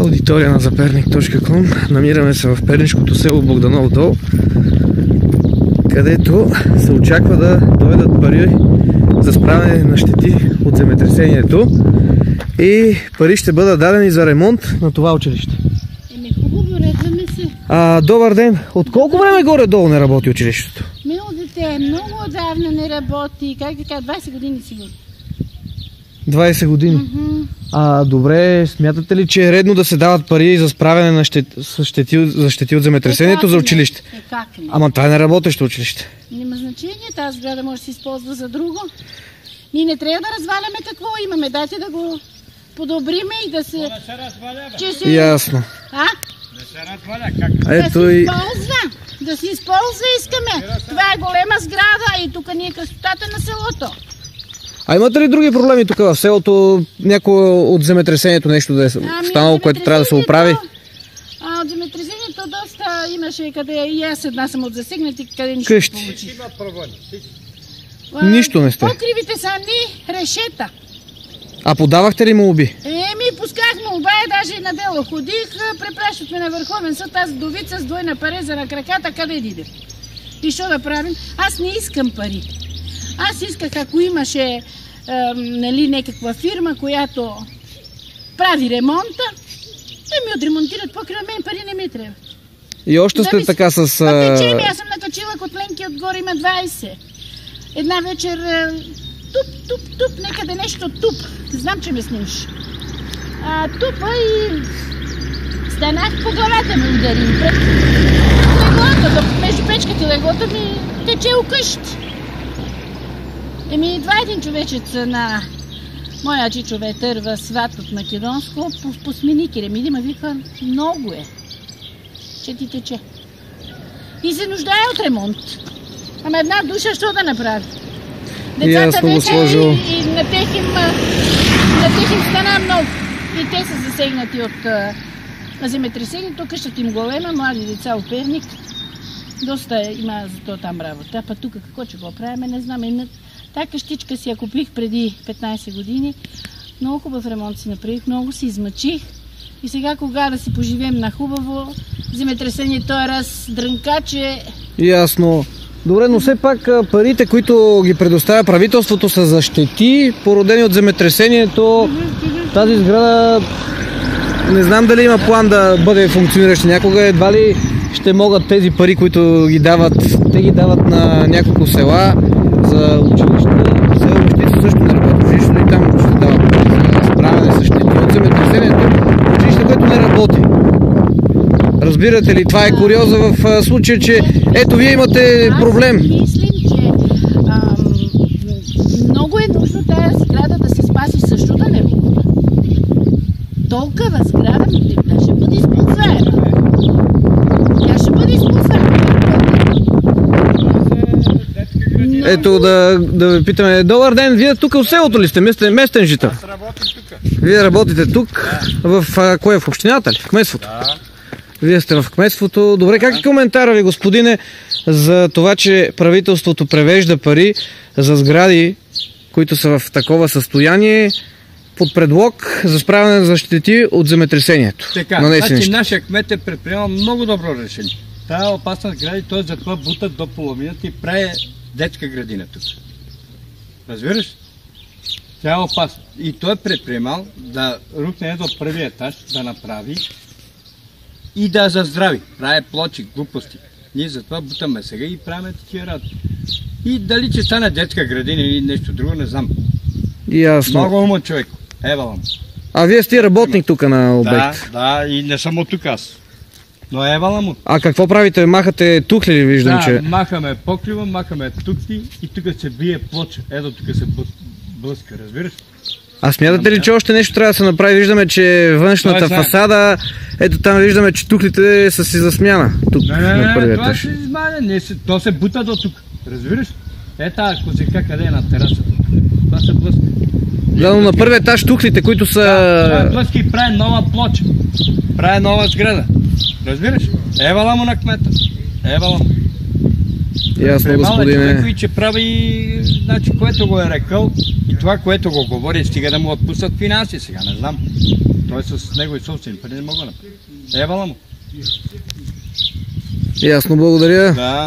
аудитория на zapernik.com. Намираме се в пернишкото село Богданов дол, където се очаква да дойдат пари за справяне на щети от земетресението и пари ще бъдат дадени за ремонт на това училище. Хубаво, радваме се. Добър ден! От колко време горе-долу не работи училището? Мило дете, много отдавна не работи. Как така, 20 години сигурно. 20 години? Добре, смятате ли, че е редно да се дават пари за справяне на щети от земетресението за училище? Как не? Ама това е неработещо училище. Няма значение, тази сграда може да се използва за друго. Ние не трябва да разваляме какво имаме. Дайте да го подобриме и да се... Ясно. Не се разваля, как? Да се използва искаме. Това е голема сграда и тук ни е красотата на селото. Имате ли други проблеми тук в селото? Някой от земетресението нещо да е станало, което трябва да се оправи? От земетресението доста имаше, къде и аз една съм от засегнати, къде нищо не получих. Нищо не сте? Покривите са ни решета. Подавахте ли молби? Пусках молба и даже и на дело ходих, препращахме на Върховен съд, тази вдовица с двойна пареза на краката, къде иде? И що да правим? Аз не искам пари. Аз исках, ако имаше някаква фирма, която прави ремонта, да ми отремонтират покрива, мен пари не ми трябва. И още сте така с... Аз съм накачила котленки отгоре, има 20. Една вечер туп, некъде нещо туп. Знам, че ме снимаш. Тупа и станах по главата ми ударим. Леглото, между печката и леглото ми тече укъщи. Два един човечец на моя чичове търва сват от Македонско по смени ма вика, много е, че ти тече. И се нуждае от ремонт. Ама една душа, що да направи? Децата вече и на тех им стана много. И те са засегнати от земетресението, къщата им голема, млади деца от Перник. Доста има за това там работа. Тук какво ще го правим, не знам. Та къщичка си я купих преди 15 години. Много хубав ремонт си направих, много се измъчих. И сега, кога да си поживеем на хубаво, земетресението е раздрънкаче. Ясно. Добре, но все пак парите, които ги предоставя правителството, са за щети, породени от земетресението. Тази сграда не знам дали има план да бъде функционираща някога. Едва ли ще могат тези пари, които ги дават, те ги дават на няколко села за училище. Село Мещица също не работи. Училище и там ще дават пари за справяне с щети от земетресението. Училище, което не работи. Разбирате ли, това е куриоза в случая, че ето вие имате проблем. Аз мислим, че много е нужно тази сграда да се спаси също да не работи. Толкова сграда тя ще бъде използваема. Тя ще бъде използваема. Ето да ви питаме. Добър ден, вие тук в селото ли сте? Местен жител? Аз работя тук. Вие работите тук? В кое? В общината ли? В кметството? Да. Вие сте в кметството. Добре, как е коментара ви, господине, за това, че правителството превежда пари за сгради, които са в такова състояние, под предлог за справяне за щети от земетресението? Така, значи нашия кмет е предприемал много добро решение. Тая опасна сграда, той затова бута до половината и прави детска градина тук. Разбираш? Тя е опасна. И той е предприемал да рухне до първия етаж, да направи и да заздрави. Прави плочи, глупости. Ние затова бутаме сега и правим такива работи. И дали че стане детска градина или нещо друго, не знам. Ясно. Много умен човек. Евала му. Вие сте работник тук на обект? Да, и не съм от тук аз. Но евала му. Какво правите? Махате тухли ли, виждам, че? Махаме покрива, махаме тухли и тук се бие плоча. Ето тук се блъска, разбираш? Смятате ли, че още нещо трябва да се направи? Виждаме, че външната фасада, ето там виждаме, че тухлите са си за смяна. Тук на първия етаж. Това ще измаля, то се бута до тук, разбираш? Ето козика къде е на терасата. Това се блъска. Да, но на първия етаж тухлите, които са... Това блъска и прави нова плоча. Прави нова сграда. Разбираш? Евала му на кмета. Евала му. Ясно, Премал е човек, господине. и че прави, значи, което го е рекъл и това, което го говори, стига да му отпуснат финанси сега, не знам. Той с него и собствени пари не мога да направи. Евала му. Ясно, благодаря. Да.